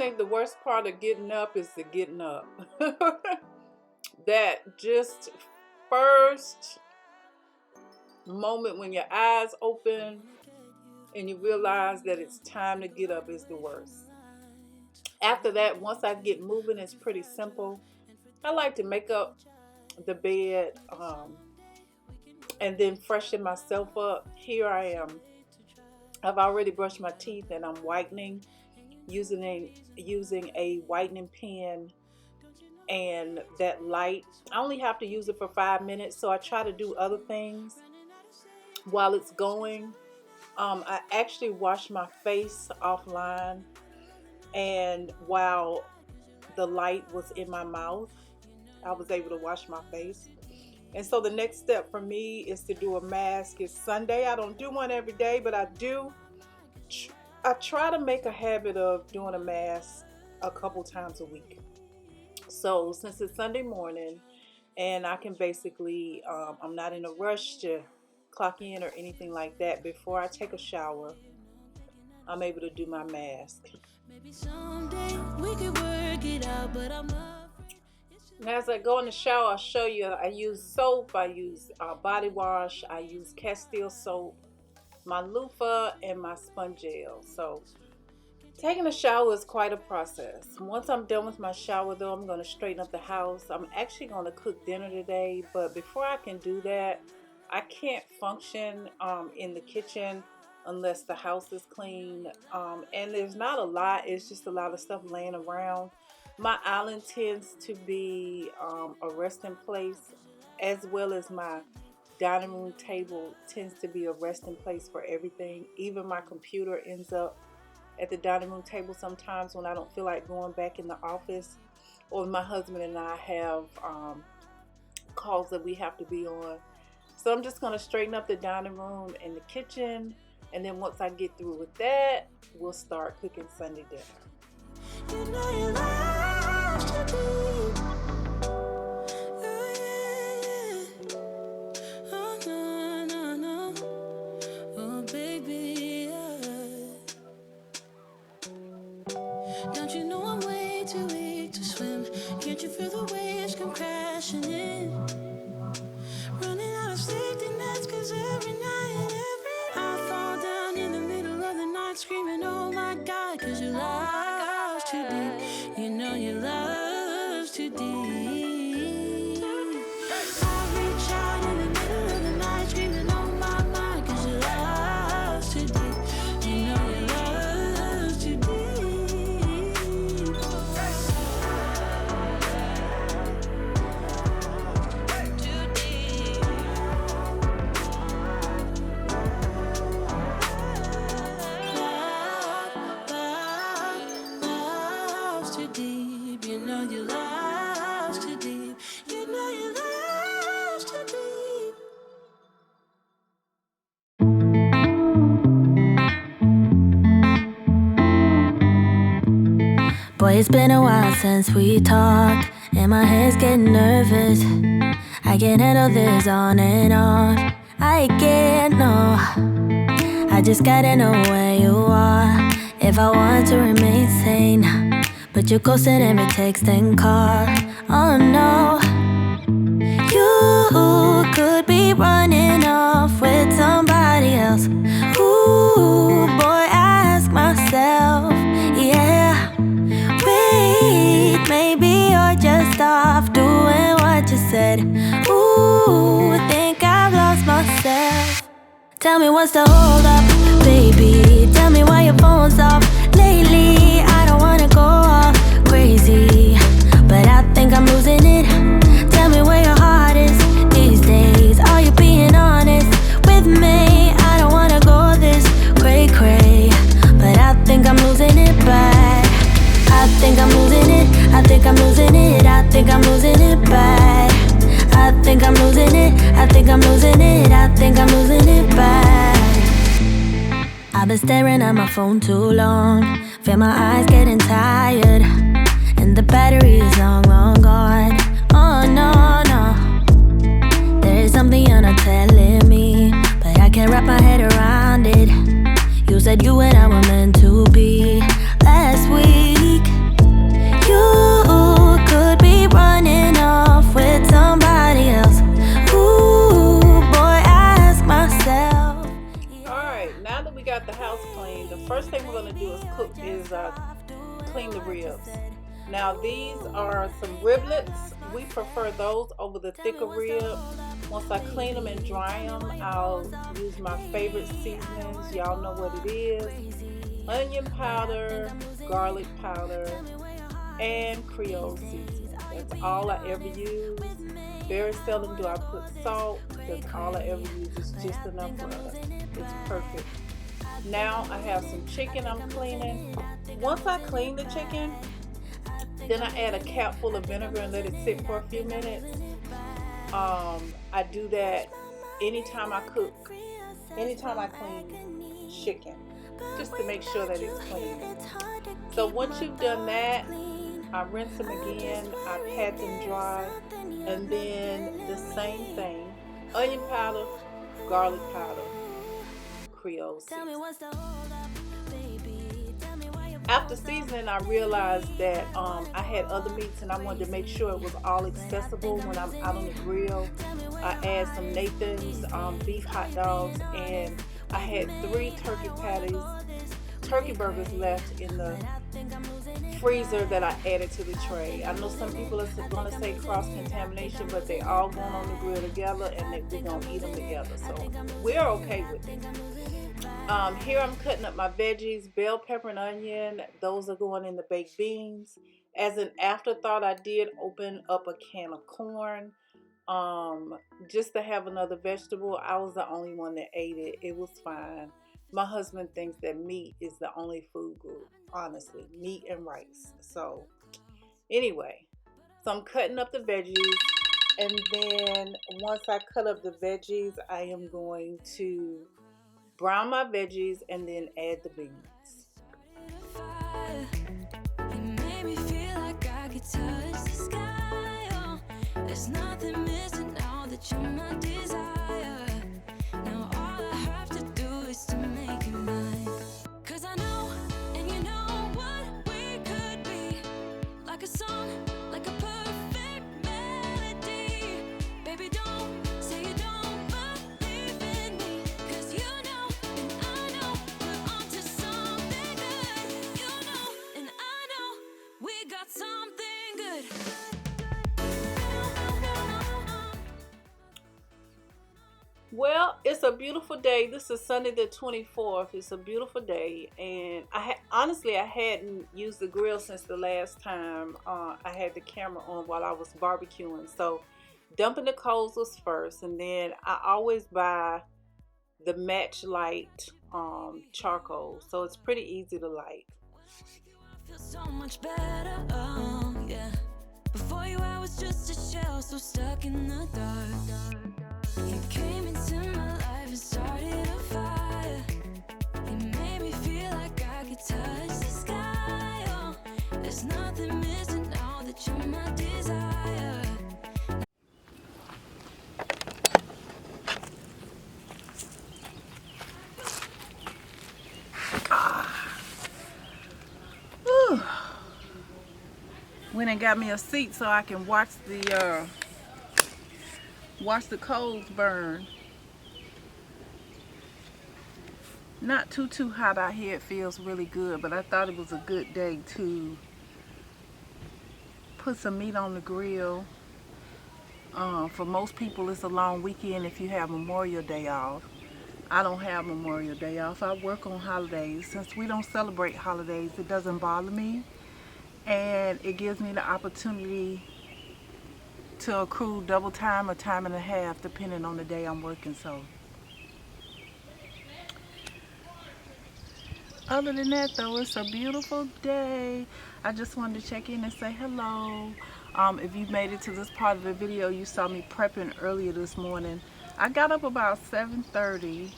think the worst part of getting up is the getting up. That just first moment when your eyes open and you realize that it's time to get up is the worst. After that, once I get moving, it's pretty simple. I like to make up the bed and then freshen myself up. Here I am. I've already brushed my teeth and I'm whitening using a whitening pen and that light. I only have to use it for 5 minutes, so I try to do other things while it's going. I actually washed my face offline, and while the light was in my mouth, I was able to wash my face. And so the next step for me is to do a mask. It's Sunday. I don't do one every day, but I do. I try to make a habit of doing a mask a couple times a week. So since it's Sunday morning and I can basically, I'm not in a rush to clock in or anything like that, before I take a shower, I'm able to do my mask. Maybe someday we could work it out, but I'm not. Now as I go in the shower, I'll show you. I use soap, I use body wash, I use Castile soap, my loofah, and my sponge gel. So taking a shower is quite a process. Once I'm done with my shower though, I'm going to straighten up the house. I'm actually going to cook dinner today, but before I can do that, I can't function in the kitchen unless the house is clean. And there's not a lot, it's just a lot of stuff laying around. My island tends to be a resting place, as well as my dining room table tends to be a resting place for everything. Even my computer ends up at the dining room table sometimes when I don't feel like going back in the office, or my husband and I have calls that we have to be on. So I'm just going to straighten up the dining room and the kitchen, and then once I get through with that, we'll start cooking Sunday dinner. You know you love to be. Oh, no, no, no. Oh, baby, don't you know I'm way too weak to swim? Can't you feel the waves come crashing in? Running out of safety nets, 'cause every night, I fall down in the middle of the night screaming, oh my God, 'cause you love too deep. You know your love's too deep. I reach out in the middle of the night screaming, oh my mind, 'cause your love's too deep. You know your love's too deep. Too deep. Love's too deep. You know your love's too deep. You know your love's too deep. Boy, it's been a while since we talked, and my head's getting nervous. I can't handle this on and off. I can't, no. I just gotta know where you are if I want to remain sane. But you're ghosting every text and call. Oh no. You could be running off with somebody else. Ooh, boy, I ask myself, yeah. Wait, maybe you're just off doing what you said. Ooh, think I've lost myself. Tell me what's the hold up, baby. Tell me why your phone's off lately. I don't wanna go off crazy, but I think I'm losing it. Tell me where your heart is these days. Are you being honest with me? I don't wanna go this cray-cray, but I think I'm losing it bad. I think I'm losing it. I think I'm losing it. I think I'm losing it bad. I think I'm losing it. I think I'm losing it. I think I'm losing it bad. I've been staring at my phone too long. Feel my eyes getting tired, and the battery is long, long gone. Oh no, no. There is something you're not telling me, but I can't wrap my head around it. You said you and I were meant to be last week. ribs. Now these are some riblets. We prefer those over the thicker rib. Once I clean them and dry them, I'll use my favorite seasonings. Y'all know what it is. Onion powder, garlic powder, and Creole seasoning. That's all I ever use. Very seldom do I put salt because all I ever use is just enough for us. It's perfect. Now I have some chicken I'm cleaning. Once I clean the chicken, then I add a cap full of vinegar and let it sit for a few minutes. I do that anytime I cook, anytime I clean chicken, just to make sure that it's clean. So once you've done that, I rinse them again, I pat them dry, and then the same thing, onion powder, garlic powder, Creole seasoning. After seasoning, I realized that I had other meats and I wanted to make sure it was all accessible when I'm out on the grill. I add some Nathan's beef hot dogs, and I had 3 turkey burgers left in the freezer that I added to the tray. I know some people are going to say cross-contamination, but they all going on the grill together and we're going to eat them together. So we're okay with it. Here I'm cutting up my veggies, bell pepper and onion. Those are going in the baked beans. As an afterthought, I did open up a can of corn just to have another vegetable. I was the only one that ate it. It was fine. My husband thinks that meat is the only food group, honestly, meat and rice. So anyway, so I'm cutting up the veggies, and then once I cut up the veggies, I am going to brown my veggies and then add the beans. There's nothing missing now that you're my desire. Now all I have to do is to make you mine. 'Cause I know, and you know what we could be. Like a song, like a perfect melody. Baby, don't say you don't believe in me. 'Cause you know, and I know, we're onto something good. You know, and I know, we got something good. Well, it's a beautiful day. This is Sunday the 24th. It's a beautiful day, and honestly, I hadn't used the grill since the last time I had the camera on while I was barbecuing. So dumping the coals was first, and then I always buy the match light charcoal, so it's pretty easy to light. I feel so much better, oh yeah. Before you I was just a shell, so stuck in the dark. You came into my life and started a fire. You made me feel like I could touch the sky. Oh, there's nothing missing now that you're my desire. Went and got me a seat so I can watch the coals burn. Not too hot out here. It feels really good, but I thought it was a good day to put some meat on the grill. For most people, it's a long weekend if you have Memorial Day off. I don't have Memorial Day off. I work on holidays. Since we don't celebrate holidays, it doesn't bother me, and it gives me the opportunity to accrue double time or time and a half depending on the day I'm working. So other than that though, it's a beautiful day. I just wanted to check in and say hello. If you made it to this part of the video, you saw me prepping earlier this morning. I got up about 7:30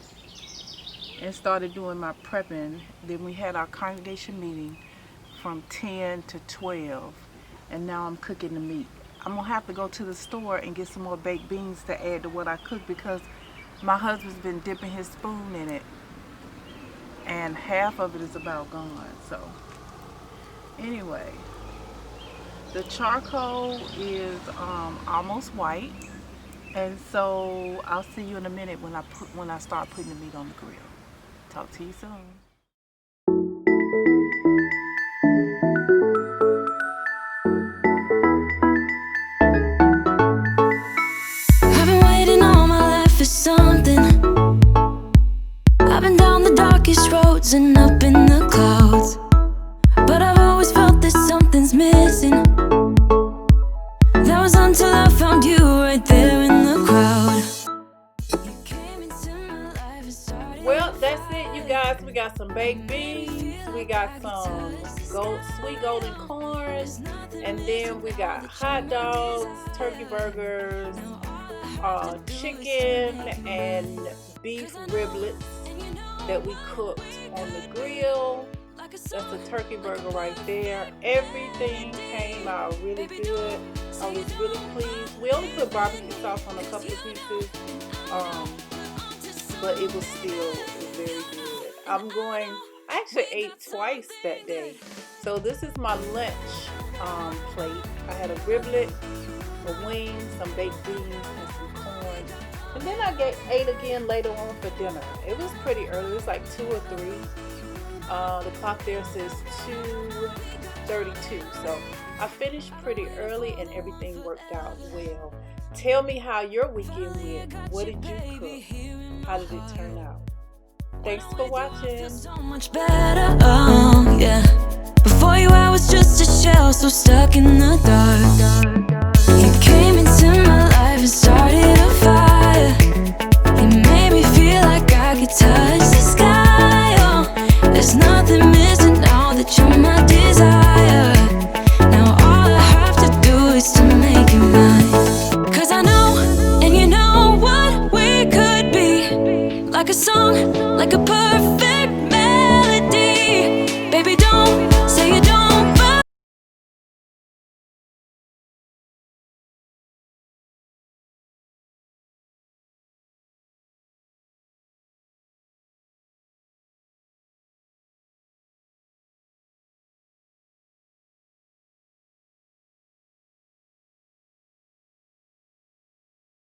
and started doing my prepping. Then we had our congregation meeting from 10 to 12, and now I'm cooking the meat. I'm gonna have to go to the store and get some more baked beans to add to what I cook, because my husband's been dipping his spoon in it and half of it is about gone. So anyway, the charcoal is almost white, and so I'll see you in a minute when I start putting the meat on the grill. Talk to you soon. some baked beans, we got some sweet golden corn, and then we got hot dogs, turkey burgers, chicken and beef riblets that we cooked on the grill. That's a turkey burger right there. Everything came out really good. I was really pleased. We only put barbecue sauce on a couple of pieces, but it was still very good. I actually ate twice that day. So this is my lunch plate. I had a riblet, a wing, some baked beans, and some corn. And then I ate again later on for dinner. It was pretty early. It was like 2 or 3. The clock there says 2:32. So I finished pretty early and everything worked out well. Tell me how your weekend went. What did you cook? How did it turn out? Thanks for watching. So much better, oh yeah. Before you I was just a shell, so stuck in the dark. You came into my life and started a fire. You made me feel like I could touch the sky, oh. There's nothing missing now that you're my desire. Now all I have to do is to make you mine. Cause I know, and you know what we could be. Like a song, like a perfect melody. Baby, don't